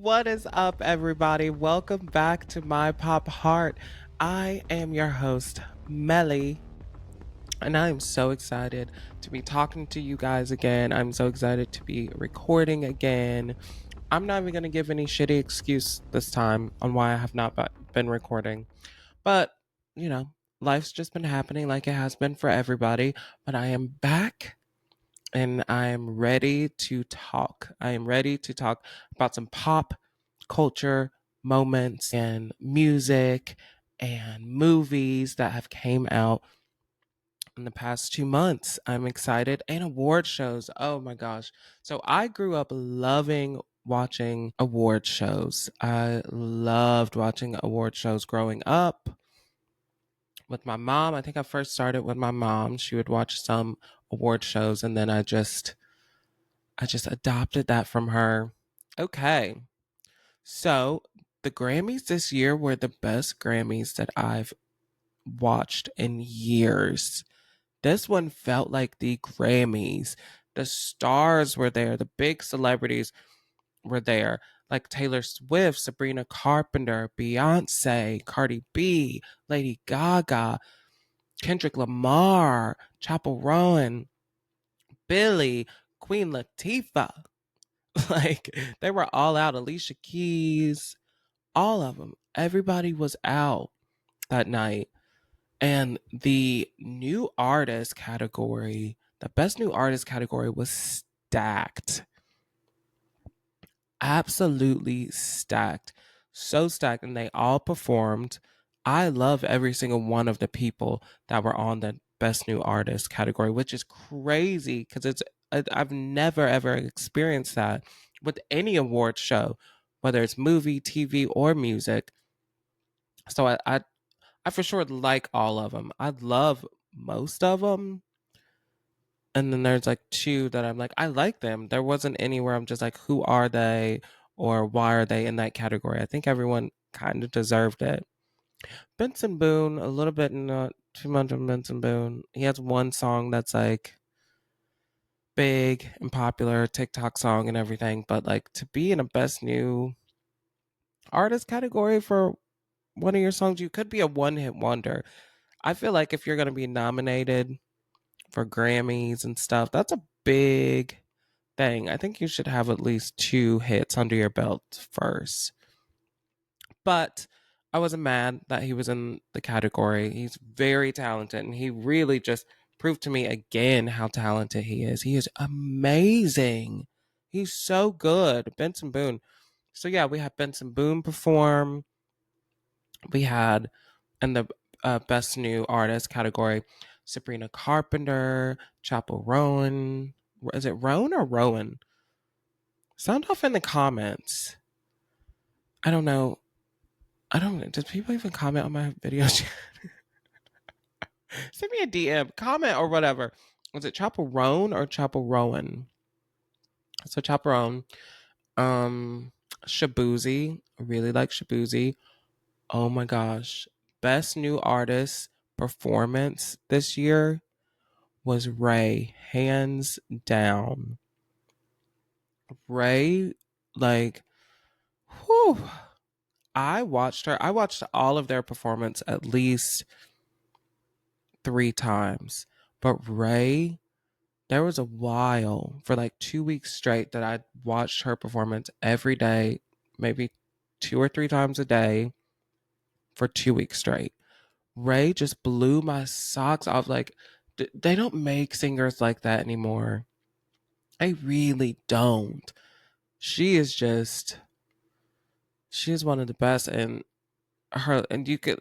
What is up, everybody? Welcome back to My Pop Heart. I am your host, Meli, and I am so excited to be talking to you guys again. I'm so excited to be recording again. I'm not even going to give any shitty excuse this time on why I have not been recording, but you know, life's just been happening like it has been for everybody. But I am back and I am ready to talk. I am ready to talk about some pop culture moments and music and movies that have came out in the past 2 months. I'm excited. And award shows. Oh my gosh. So I grew up loving watching award shows. I loved watching award shows growing up with my mom. I think I first started with my mom. She would watch some award shows and then I just adopted that from her. Okay. So the Grammys this year were the best Grammys that I've watched in years. This one felt like the Grammys. The stars were there, the big celebrities were there, like Taylor Swift, Sabrina Carpenter, Beyonce, Cardi B, Lady Gaga, Kendrick Lamar, Chapel Rowan, Billy, Queen Latifah. Like they were all out. Alicia Keys, all of them. Everybody was out that night. And the new artist category, the best new artist category was stacked. Absolutely stacked. So stacked. And they all performed. I love every single one of the people that were on the best new artist category, which is crazy because I've never ever experienced that with any award show, whether it's movie, TV, or music. So I for sure like all of them. I love most of them. And then there's like two that I'm like, I like them. There wasn't anywhere I'm just like, who are they or why are they in that category? I think everyone kind of deserved it. Benson Boone, a little bit not too much of Benson Boone. He has one song that's like big and popular, TikTok song and everything, but like to be in a best new artist category for one of your songs, you could be a one hit wonder. I feel like if you're going to be nominated for Grammys and stuff, that's a big thing. I think you should have at least two hits under your belt first. But I wasn't mad that he was in the category. He's very talented and he really just proved to me again how talented he is. He is amazing. He's so good. Benson Boone. So yeah, we had Benson Boone perform. We had in the best new artist category, Sabrina Carpenter, Chapel Rowan. Is it Rowan or Rowan? Sound off in the comments. I don't know. I don't know. Did people even comment on my videos? Send me a DM, comment or whatever. Was it Chapel Rowan or Chapel Rowan? So Chapel Rowan. Um, Shabuzi. I really like Shabuzi. Oh my gosh. Best new artist performance this year was Ray, hands down. Ray, like, whew. I watched her. I watched all of their performance at least 3 times. But Ray, there was a while for like 2 weeks straight that I watched her performance every day, maybe 2 or 3 times a day for 2 weeks straight. Ray just blew my socks off. Like, they don't make singers like that anymore. They really don't. She is just, she is one of the best. And you could,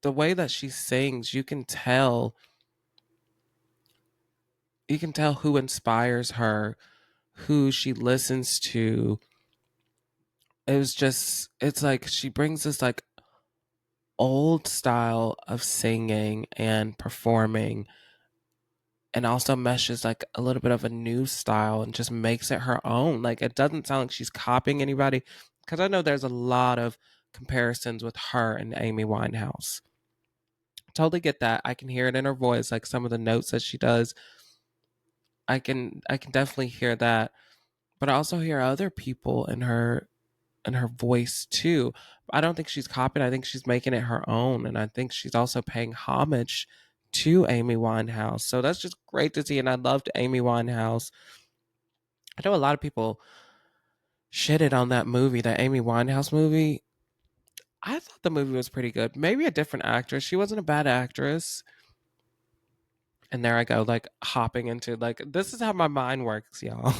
the way that she sings, you can tell who inspires her, who she listens to. It's like she brings this like old style of singing and performing and also meshes like a little bit of a new style and just makes it her own. Like it doesn't sound like she's copying anybody because I know there's a lot of comparisons with her and Amy Winehouse. Totally get that. I can hear it in her voice, like some of the notes that she does. I can definitely hear that. But I also hear other people in her and her voice too. I don't think she's copying. I think she's making it her own, and I think she's also paying homage to Amy Winehouse. So that's just great to see. And I loved Amy Winehouse. I know a lot of people shitted on that movie, that Amy Winehouse movie. I thought the movie was pretty good. Maybe a different actress. She wasn't a bad actress. And there I go, like hopping into like this is how my mind works, y'all.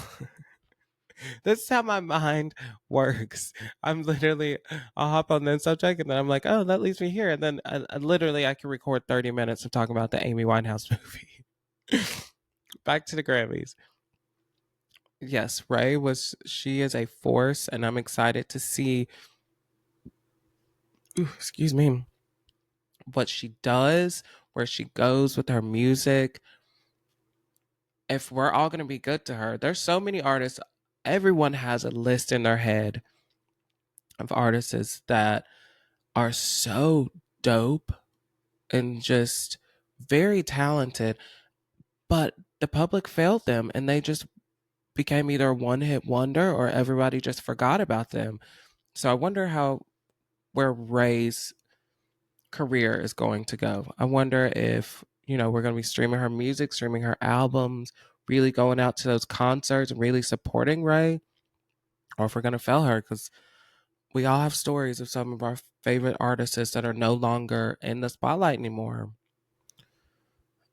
This is how my mind works. I'm literally, I'll hop on this subject and then I'm like, oh, that leads me here. And then literally I can record 30 minutes of talking about the Amy Winehouse movie. Back to the Grammys. Yes, she is a force, and I'm excited to see, excuse me, what she does, where she goes with her music. If we're all going to be good to her, there's so many artists. Everyone has a list in their head of artists that are so dope and just very talented, but the public failed them and they just became either a one hit wonder or everybody just forgot about them. So I wonder how where Ray's career is going to go. I wonder if, we're going to be streaming her music, streaming her albums, really going out to those concerts and really supporting Ray, or if we're going to fail her because we all have stories of some of our favorite artists that are no longer in the spotlight anymore.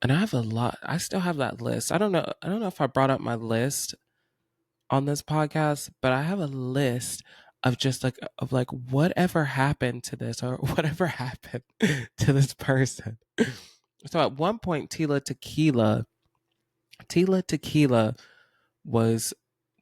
And I have a lot. I still have that list. I don't know if I brought up my list on this podcast, but I have a list of just like whatever happened to this or whatever happened to this person. So at one point Tila Tequila was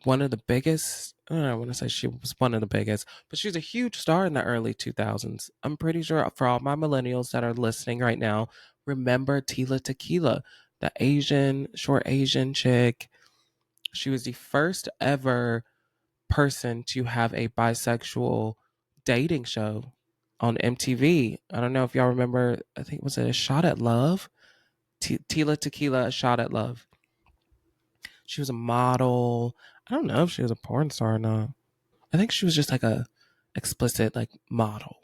one of the biggest. I don't want to say she was one of the biggest, but she was a huge star in the early 2000s. I'm pretty sure for all my millennials that are listening right now, remember Tila Tequila, the short Asian chick. She was the first ever person to have a bisexual dating show on MTV. I don't know if y'all remember, I think was it A Shot at Love? Tila Tequila, A Shot at Love. She was a model. I don't know if she was a porn star or not. I think she was just like a explicit like model.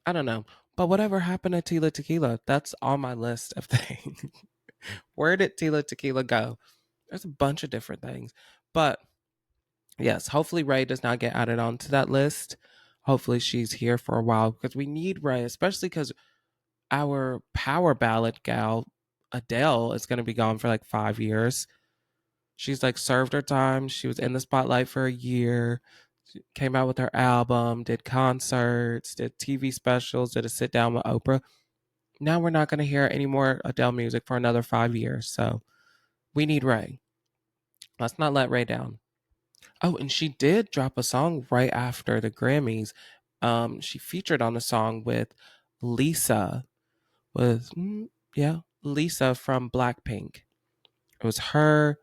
I don't know. But whatever happened to Tila Tequila, that's on my list of things. Where did Tila Tequila go? There's a bunch of different things. But yes, hopefully Ray does not get added onto that list. Hopefully she's here for a while because we need Ray, especially because our power ballad gal, Adele, is going to be gone for like 5 years. She's like served her time. She was in the spotlight for a year, came out with her album, did concerts, did TV specials, did a sit down with Oprah. Now we're not going to hear any more Adele music for another 5 years. So we need Ray. Let's not let Ray down. Oh, and she did drop a song right after the Grammys. She featured on a song with Lisa, with yeah, Lisa from Blackpink. It was her,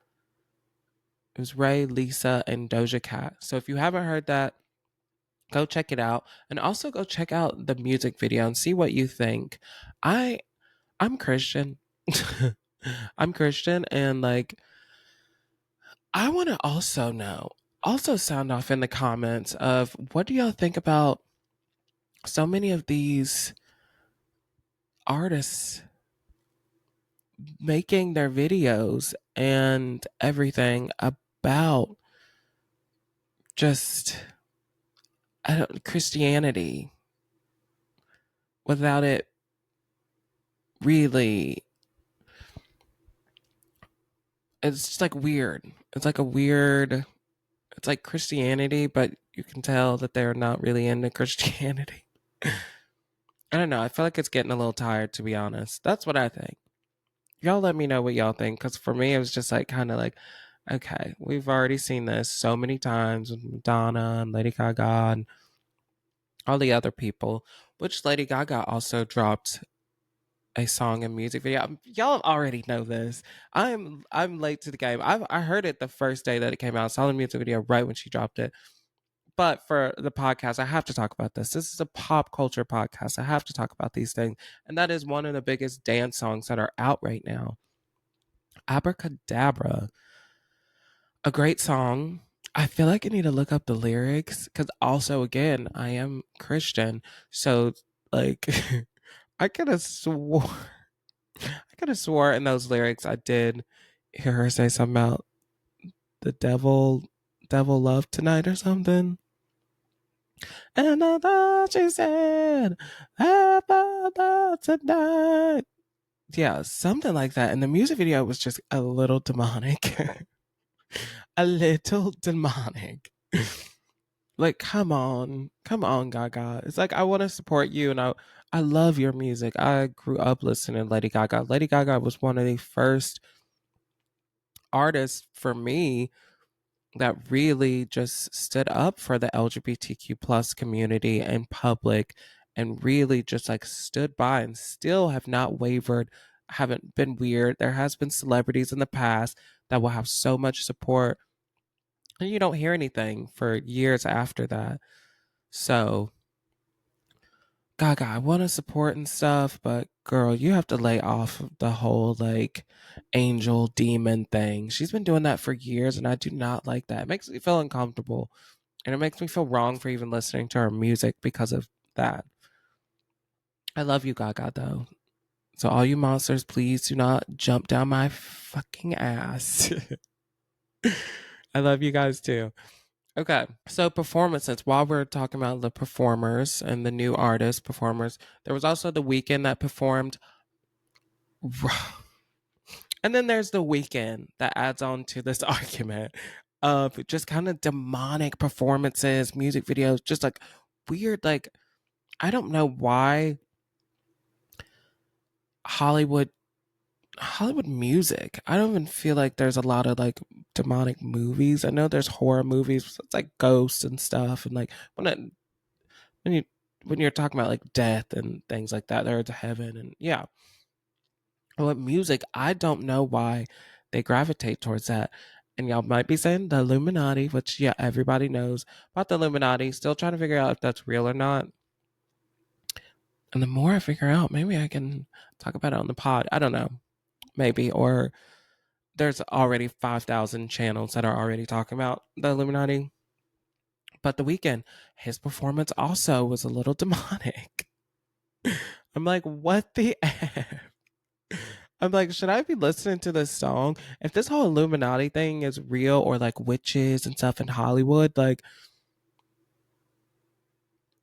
it was Ray, Lisa, and Doja Cat. So if you haven't heard that, go check it out, and also go check out the music video and see what you think. I I'm Christian. I'm Christian, and like I want to also sound off in the comments of what do y'all think about so many of these artists making their videos and everything about just Christianity without it really. It's just like weird. It's like a weird. It's like Christianity, but you can tell that they're not really into Christianity. I don't know. I feel like it's getting a little tired, to be honest. That's what I think. Y'all let me know what y'all think, because for me, it was just like kind of like, okay, we've already seen this so many times with Madonna and Lady Gaga and all the other people, which Lady Gaga also dropped a song and music video. Y'all already know this. I'm late to the game. I heard it the first day that it came out. Saw the music video right when she dropped it. But for the podcast, I have to talk about this. This is a pop culture podcast. I have to talk about these things. And that is one of the biggest dance songs that are out right now. Abracadabra. A great song. I feel like I need to look up the lyrics because also, again, I am Christian. So, like, I could have swore, I could have swore in those lyrics I did hear her say something about the devil love tonight or something. And I thought she said, "Have love tonight." Yeah, something like that. And the music video was just a little demonic. A little demonic. Like, come on, Gaga. It's like I want to support you, and I love your music. I grew up listening to Lady Gaga. Lady Gaga was one of the first artists for me that really just stood up for the LGBTQ plus community in public, and really just like stood by and still have not wavered, haven't been weird. There has been celebrities in the past that will have so much support, and you don't hear anything for years after that. So, Gaga, I want to support and stuff, but girl, you have to lay off the whole like angel demon thing. She's been doing that for years, and I do not like that. It makes me feel uncomfortable, and it makes me feel wrong for even listening to her music because of that. I love you, Gaga, though. So, all you monsters, please do not jump down my fucking ass. I love you guys too. Okay. So performances, while we're talking about the performers and the new artists, performers, there was also the weekend that performed. And then there's the weekend that adds on to this argument of just kind of demonic performances, music videos, just like weird, like I don't know why Hollywood Hollywood music. I don't even feel like there's a lot of like demonic movies. I know there's horror movies, it's like ghosts and stuff, and like when you when you're talking about like death and things like that, there's heaven and yeah. But music, I don't know why they gravitate towards that. And y'all might be saying the Illuminati, which yeah, everybody knows about the Illuminati. Still trying to figure out if that's real or not. And the more I figure out, maybe I can talk about it on the pod. I don't know. Maybe. Or there's already 5,000 channels that are already talking about the Illuminati. But the weekend, his performance also was a little demonic. I'm like, what the F? I'm like, should I be listening to this song? If this whole Illuminati thing is real or like witches and stuff in Hollywood, like,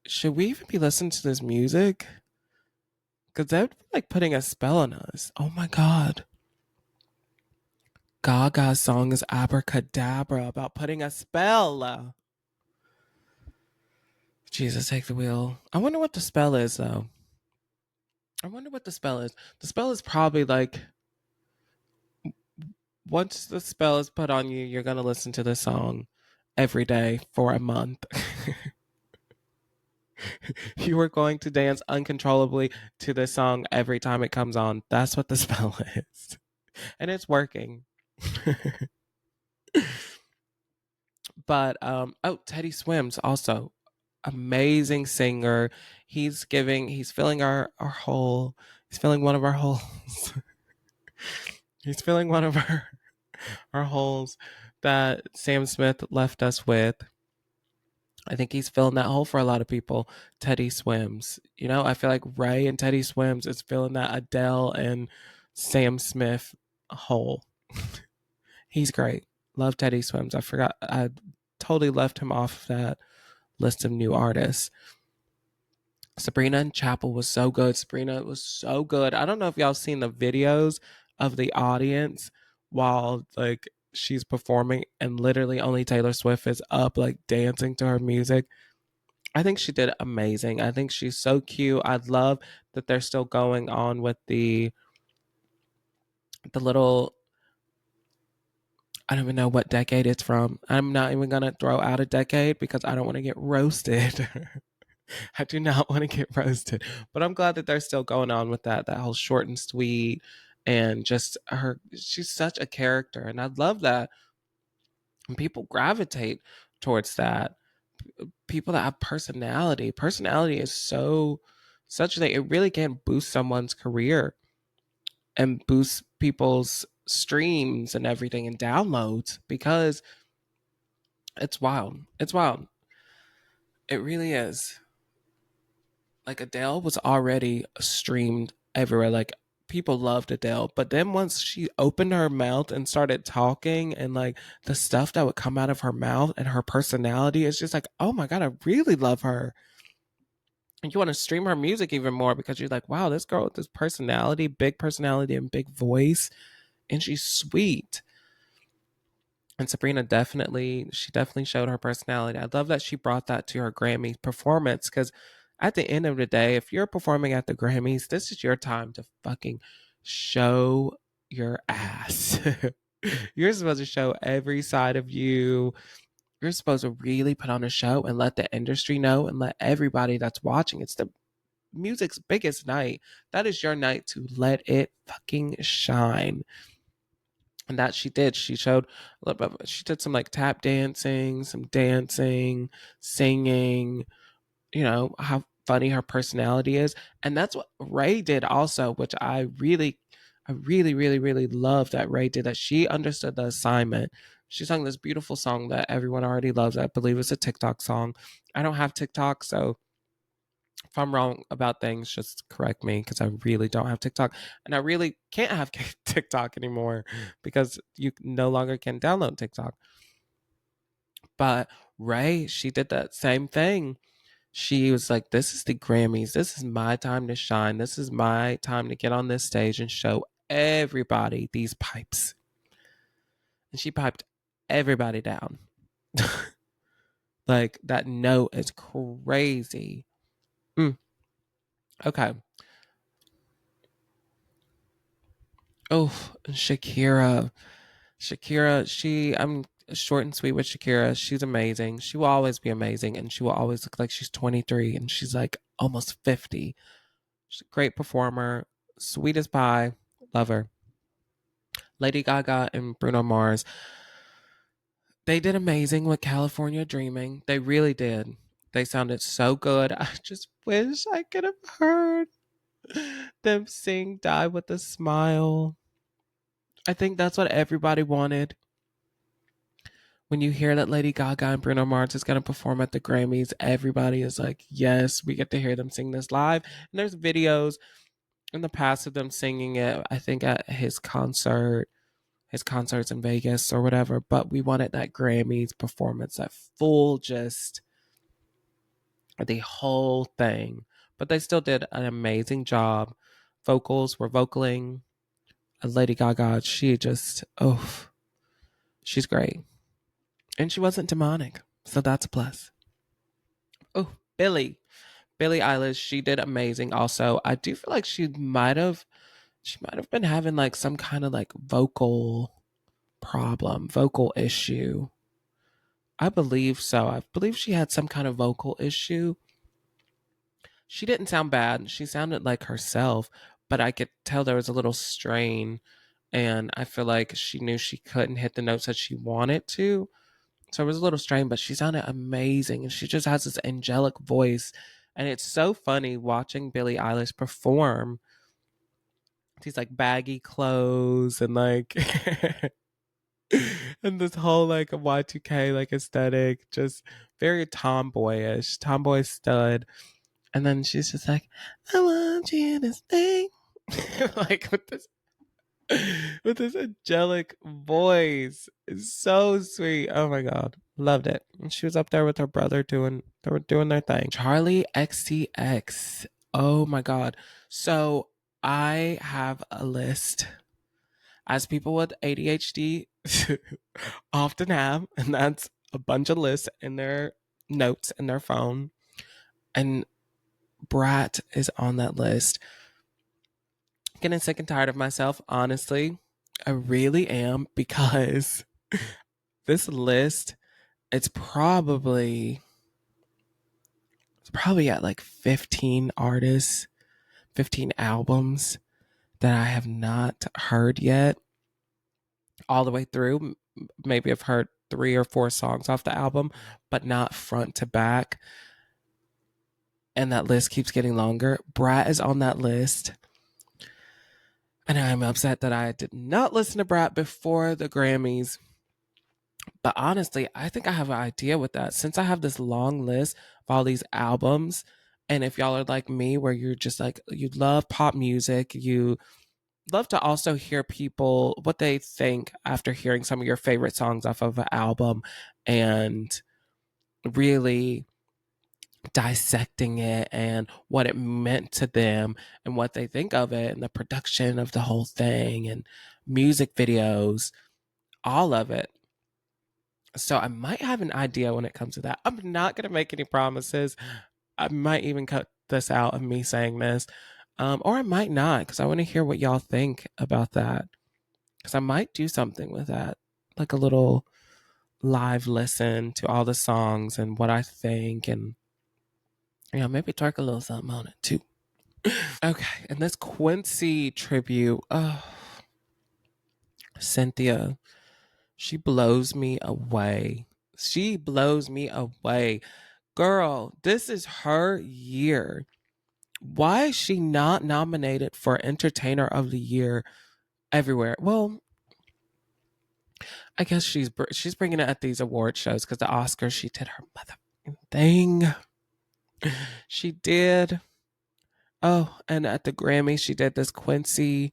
should we even be listening to this music? Because that would be like putting a spell on us. Oh my God. Gaga's song is Abracadabra about putting a spell. Jesus, take the wheel. I wonder what the spell is, though. I wonder what the spell is. The spell is probably like once the spell is put on you, you're going to listen to this song every day for a month. You are going to dance uncontrollably to this song every time it comes on. That's what the spell is. And it's working. But oh, Teddy Swims also amazing singer. He's filling our hole. He's filling one of our holes. He's filling one of our holes that Sam Smith left us with. I think he's filling that hole for a lot of people. Teddy Swims. You know, I feel like Ray and Teddy Swims is filling that Adele and Sam Smith hole. He's great. Love Teddy Swims. I forgot. I totally left him off that list of new artists. Sabrina and Chapel was so good. Sabrina was so good. I don't know if y'all seen the videos of the audience while like she's performing and literally only Taylor Swift is up like dancing to her music. I think she did amazing. I think she's so cute. I love that they're still going on with the little I don't even know what decade it's from. I'm not even gonna throw out a decade because I don't want to get roasted. I do not want to get roasted. But I'm glad that they're still going on with that whole short and sweet and just her she's such a character. And I love that when people gravitate towards that. People that have personality. Personality is so such that it really can boost someone's career and boost people's streams and everything and downloads because It's wild. It's wild. It really is. Like Adele was already streamed everywhere. Like people loved Adele, but then once she opened her mouth and started talking, and like the stuff that would come out of her mouth and her personality, it's just like, oh my god, I really love her. And you want to stream her music even more because you're like, wow, this girl with this personality and big voice, and she's sweet. And Sabrina definitely showed her personality. I love that she brought that to her Grammy performance because at the end of the day, if you're performing at the Grammys, this is your time to fucking show your ass. You're supposed to show every side of you. You're supposed to really put on a show and let the industry know and let everybody that's watching. It's the music's biggest night. That is your night to let it fucking shine. And that she did. She showed a little bit. She did some like tap dancing, some dancing, singing. You know how funny her personality is, and that's what Ray did also, which I really love that Ray did. That she understood the assignment. She sung this beautiful song that everyone already loves. I believe it's a TikTok song. I don't have TikTok, so if I'm wrong about things, just correct me because I really don't have TikTok. And I really can't have TikTok anymore because you no longer can download TikTok. But Ray, she did that same thing. She was like, this is the Grammys. This is my time to shine. This is my time to get on this stage and show everybody these pipes. And she piped everybody down. Like, that note is crazy. Okay. Oh, Shakira. I'm short and sweet with Shakira. She's amazing. She will always be amazing, and she will always look like she's 23 and she's like almost 50. She's a great performer, sweet as pie. Love her. Lady Gaga and Bruno Mars. They did amazing with California Dreaming. They really did. They sounded so good. I just wish I could have heard them sing Die with a Smile. I think that's what everybody wanted. When you hear that Lady Gaga and Bruno Mars is going to perform at the Grammys, everybody is like, yes, we get to hear them sing this live. And there's videos in the past of them singing it, I think at his concerts in Vegas or whatever. But we wanted that Grammys performance, that full, just the whole thing. But they still did an amazing job. Vocals were vocaling. Lady Gaga, she's great. And she wasn't demonic. So that's a plus. Oh, Billie Eilish, she did amazing also. I do feel like she might have been having like some kind of like vocal issue. I believe so. I believe she had some kind of vocal issue. She didn't sound bad. She sounded like herself, but I could tell there was a little strain, and I feel like she knew she couldn't hit the notes that she wanted to. So it was a little strain, but she sounded amazing, and she just has this angelic voice. And it's so funny watching Billie Eilish perform these like baggy clothes and like and this whole like Y2K like aesthetic, just very tomboy stud. And then she's just like, I want you to stay. Like with this angelic voice. It's so sweet. Oh my god. Loved it. And she was up there with her brother they were doing their thing. Charlie XCX. Oh my god. So I have a list, as people with ADHD often have, and that's a bunch of lists in their notes in their phone. And Brat is on that list. Getting sick and tired of myself, honestly. I really am, because this list, it's probably at like 15 artists, 15 albums that I have not heard yet all the way through. Maybe I've heard 3 or 4 songs off the album, but not front to back. And that list keeps getting longer. Brat is on that list. And I'm upset that I did not listen to Brat before the Grammys. But honestly, I think I have an idea with that. Since I have this long list of all these albums, and if y'all are like me, where you're just like, you love pop music, you love to also hear people what they think after hearing some of your favorite songs off of an album and really dissecting it and what it meant to them and what they think of it and the production of the whole thing and music videos, all of it. So I might have an idea when it comes to that. I'm not going to make any promises. I might even cut this out of me saying this. Or I might not, because I want to hear what y'all think about that. Because I might do something with that, like a little live listen to all the songs and what I think, and maybe twerk a little something on it too. Okay, and this Quincy tribute, oh, Cynthia, she blows me away. She blows me away. Girl, this is her year. Why is she not nominated for Entertainer of the Year everywhere? Well, I guess she's bringing it at these award shows because the Oscars she did her mother thing. She did. Oh, and at the Grammy she did this Quincy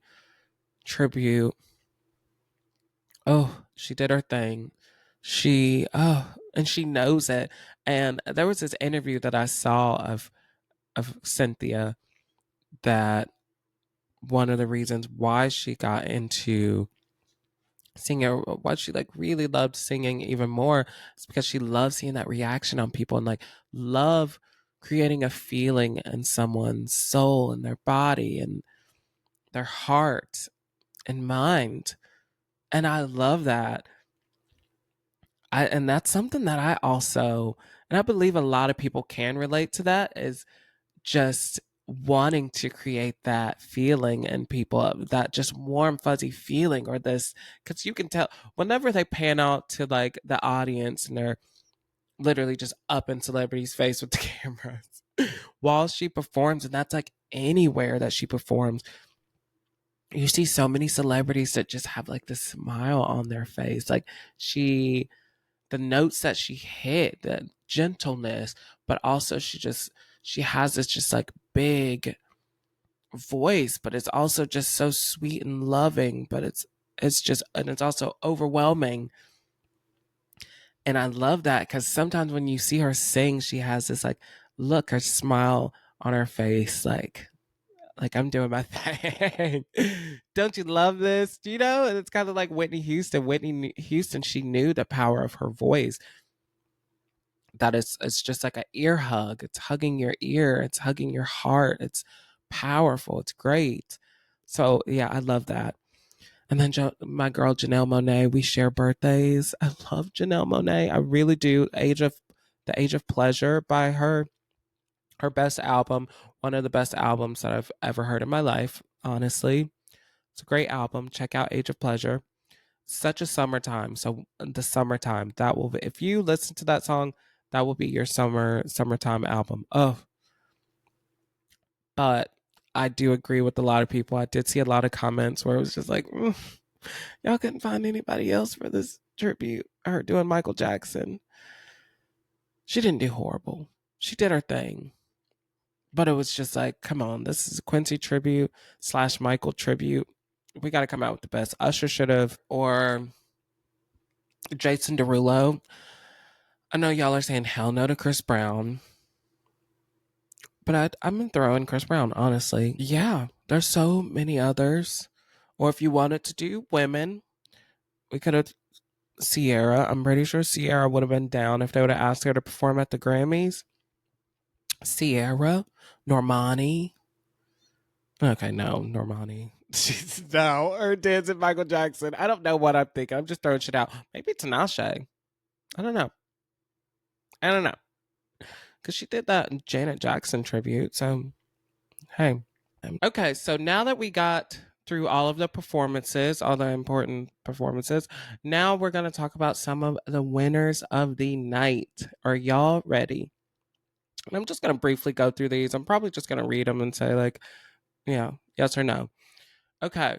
tribute. Oh, she did her thing. And she knows it. And there was this interview that I saw of Cynthia that one of the reasons why she got into singing, why she like really loved singing even more, is because she loves seeing that reaction on people and like love creating a feeling in someone's soul and their body and their heart and mind. And I love that. And that's something that I also, and I believe a lot of people can relate to that, is just wanting to create that feeling in people, that just warm fuzzy feeling, or this, because you can tell whenever they pan out to like the audience and they're literally just up in celebrity's face with the cameras while she performs, and that's like anywhere that she performs, you see so many celebrities that just have like this smile on their face, like she, the notes that she hit, the gentleness, but also she has this just like big voice, but it's also just so sweet and loving, but it's just, and it's also overwhelming. And I love that because sometimes when you see her sing, she has this like look, her smile on her face, like I'm doing my thing. Don't you love this? You know, and it's kind of like Whitney Houston. Whitney Houston, she knew the power of her voice. That it's just like an ear hug. It's hugging your ear. It's hugging your heart. It's powerful. It's great. So yeah, I love that. And then my girl Janelle Monáe, we share birthdays. I love Janelle Monáe. I really do. The Age of Pleasure by her, her best album, one of the best albums that I've ever heard in my life. Honestly, it's a great album. Check out Age of Pleasure. Such a summertime. So the summertime, that will be, if you listen to that song, that will be your summertime album. Oh, but I do agree with a lot of people. I did see a lot of comments where it was just like, y'all couldn't find anybody else for this tribute. Her doing Michael Jackson. She didn't do horrible. She did her thing. But it was just like, come on, this is a Quincy tribute slash Michael tribute. We got to come out with the best. Usher should have, or Jason Derulo. I know y'all are saying hell no to Chris Brown, but I'm going to throw in Chris Brown, honestly. Yeah, there's so many others. Or if you wanted to do women, we could have Sierra. I'm pretty sure Sierra would have been down if they would have asked her to perform at the Grammys. Sierra, Normani. Okay, no, Normani. No, or dancing Michael Jackson. I don't know what I'm thinking. I'm just throwing shit out. Maybe Tinashe. I don't know. I don't know. Because she did that Janet Jackson tribute. So, hey. Okay, so now that we got through all of the performances, all the important performances, now we're going to talk about some of the winners of the night. Are y'all ready? And I'm just going to briefly go through these. I'm probably just going to read them and say, like, yeah, yes or no. Okay.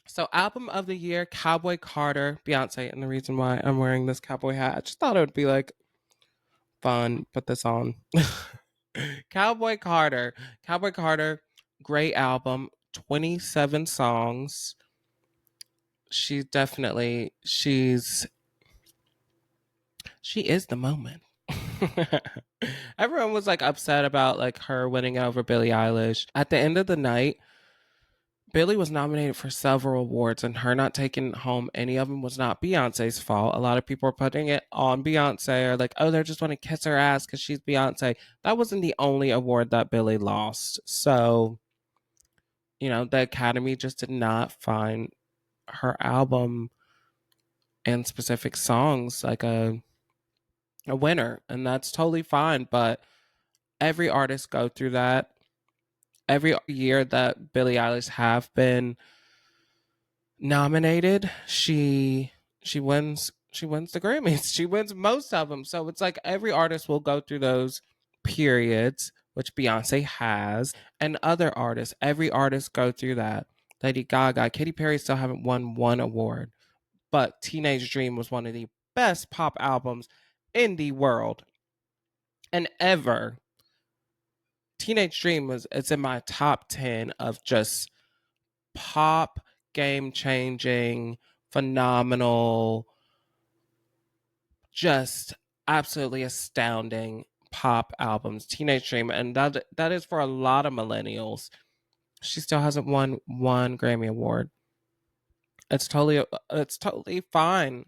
So, album of the year, Cowboy Carter, Beyonce. And the reason why I'm wearing this cowboy hat, I just thought it would be like fun. Put this on. Cowboy Carter. Cowboy Carter, great album, 27 songs. She is the moment. Everyone was like upset about like her winning over Billie Eilish. At the end of the night, Billie was nominated for several awards, and her not taking home any of them was not Beyonce's fault. A lot of people are putting it on Beyonce, or like, oh, they're just want to kiss her ass because she's Beyonce. That wasn't the only award that Billie lost. So, the Academy just did not find her album and specific songs like a winner, and that's totally fine. But every artist go through that. Every year that Billie Eilish have been nominated, she wins the Grammys. She wins most of them. So it's like every artist will go through those periods, which Beyonce has, and other artists. Every artist go through that. Lady Gaga, Katy Perry still haven't won one award, but Teenage Dream was one of the best pop albums in the world and ever. Teenage Dream was it's in my top 10 of just pop game changing, phenomenal, just absolutely astounding pop albums. Teenage Dream, and that is for a lot of millennials. She still hasn't won one Grammy award. It's totally fine,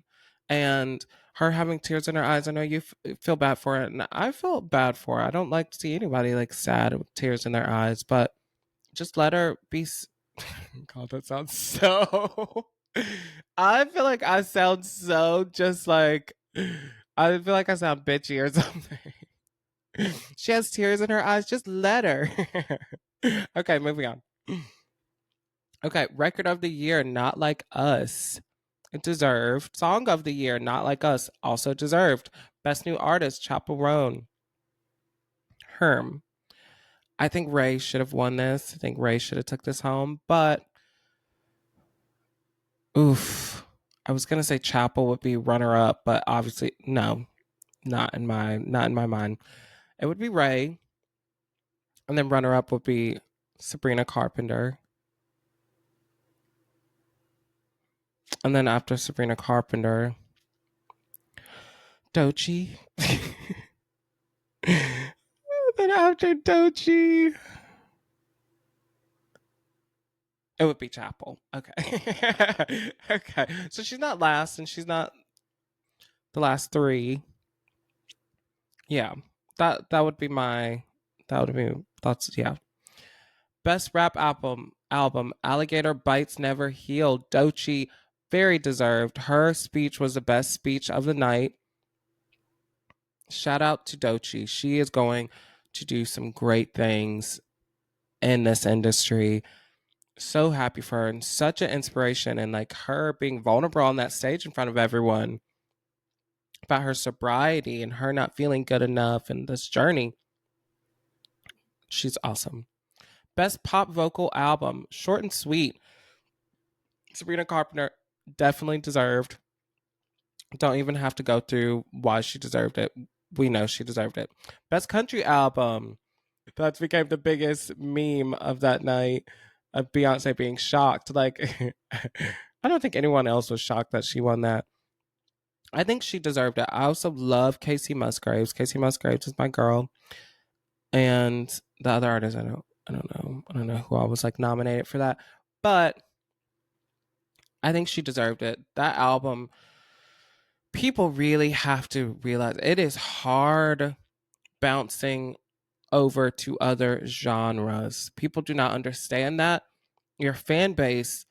and her having tears in her eyes. I know you feel bad for it, and I feel bad for her. I don't like to see anybody like sad with tears in their eyes, but just let her be. God, that sounds so. I feel like I sound so just like. I feel like I sound bitchy or something. She has tears in her eyes. Just let her. Okay, moving on. Okay, record of the year, Not Like Us. It deserved. Song of the year, Not Like Us. Also deserved. Best new artist, Chaperone. Herm. I think Ray should have won this. I think Ray should have took this home, but oof. I was gonna say Chapel would be runner up, but obviously no, not in my mind. It would be Ray, and then runner up would be Sabrina Carpenter, and then after Sabrina Carpenter, Doechii. Then after Doechii, it would be Chapel. Okay, okay. So she's not last, and she's not the last three. Yeah, that would be my. That would be that's yeah. Best rap album Alligator Bites Never Heal. Doechii, very deserved. Her speech was the best speech of the night. Shout out to Doechii. She is going to do some great things in this industry. So happy for her and such an inspiration, and like her being vulnerable on that stage in front of everyone about her sobriety and her not feeling good enough and this journey. She's awesome. Best pop vocal album, short and sweet. Sabrina Carpenter definitely deserved. Don't even have to go through why she deserved it. We know she deserved it. Best country album. That became the biggest meme of that night of Beyonce being shocked. Like, I don't think anyone else was shocked that she won that. I think she deserved it. I also love Casey Musgraves. Casey Musgraves is my girl. And the other artists, I don't know who I was like nominated for that. But I think she deserved it. That album, people really have to realize it is hard bouncing over to other genres. People do not understand that. Your fan base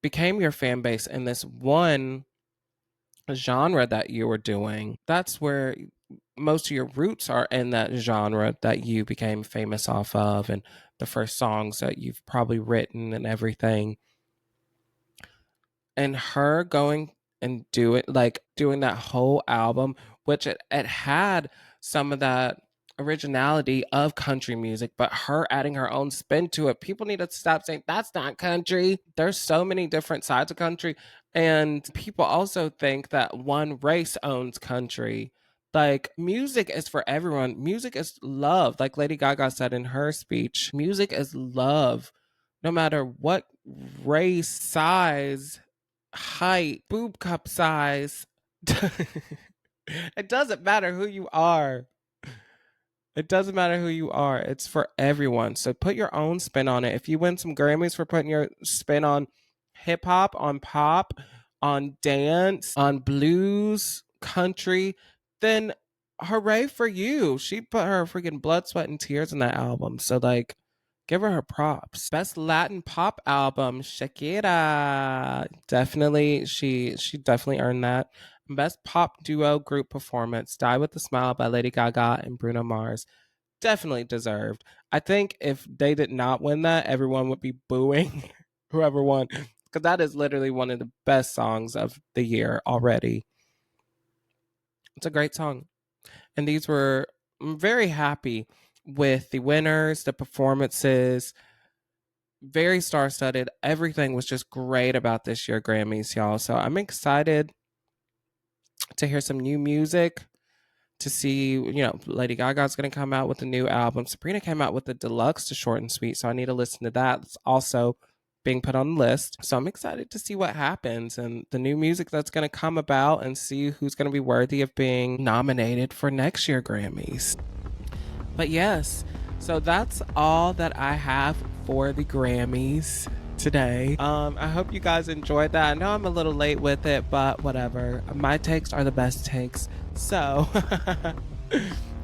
became your fan base in this one genre that you were doing. That's where most of your roots are in that genre that you became famous off of and the first songs that you've probably written and everything. And her going and doing that whole album, which it had some of that originality of country music, but her adding her own spin to it. People need to stop saying that's not country. There's so many different sides of country, and people also think that one race owns country. Like, music is for everyone. Music is love. Like Lady Gaga said in her speech, music is love. No matter what race, size, height, boob cup size. It doesn't matter who you are. It doesn't matter who you are. It's for everyone. So put your own spin on it. If you win some Grammys for putting your spin on hip hop, on pop, on dance, on blues, country, then hooray for you. She put her freaking blood, sweat, and tears in that album. So, like, give her props. Best Latin pop album, Shakira. Definitely, she definitely earned that. Best pop duo group performance, Die with a Smile by Lady Gaga and Bruno Mars. Definitely deserved. I think if they did not win that, everyone would be booing whoever won, because that is literally one of the best songs of the year already. It's a great song. And these were, I'm very happy with the winners, the performances, very star studded. Everything was just great about this year Grammys, y'all. So I'm excited to hear some new music, to see, Lady Gaga's going to come out with a new album. Sabrina came out with the deluxe to Short and Sweet, so I need to listen to that. It's also being put on the list. So I'm excited to see what happens and the new music that's going to come about, and see who's going to be worthy of being nominated for next year Grammys. But yes, so that's all that I have for the Grammys today. I hope you guys enjoyed that. I know I'm a little late with it, but whatever. My takes are the best takes. So,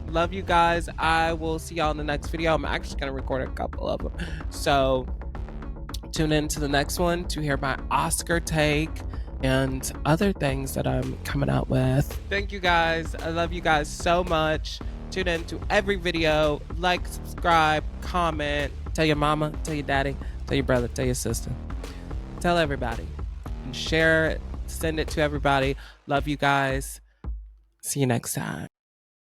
love you guys. I will see y'all in the next video. I'm actually going to record a couple of them. So, tune in to the next one to hear my Oscar take and other things that I'm coming out with. Thank you guys. I love you guys so much. Tune in to every video. Like, subscribe, comment. Tell your mama, tell your daddy, tell your brother, tell your sister. Tell everybody. And share it. Send it to everybody. Love you guys. See you next time.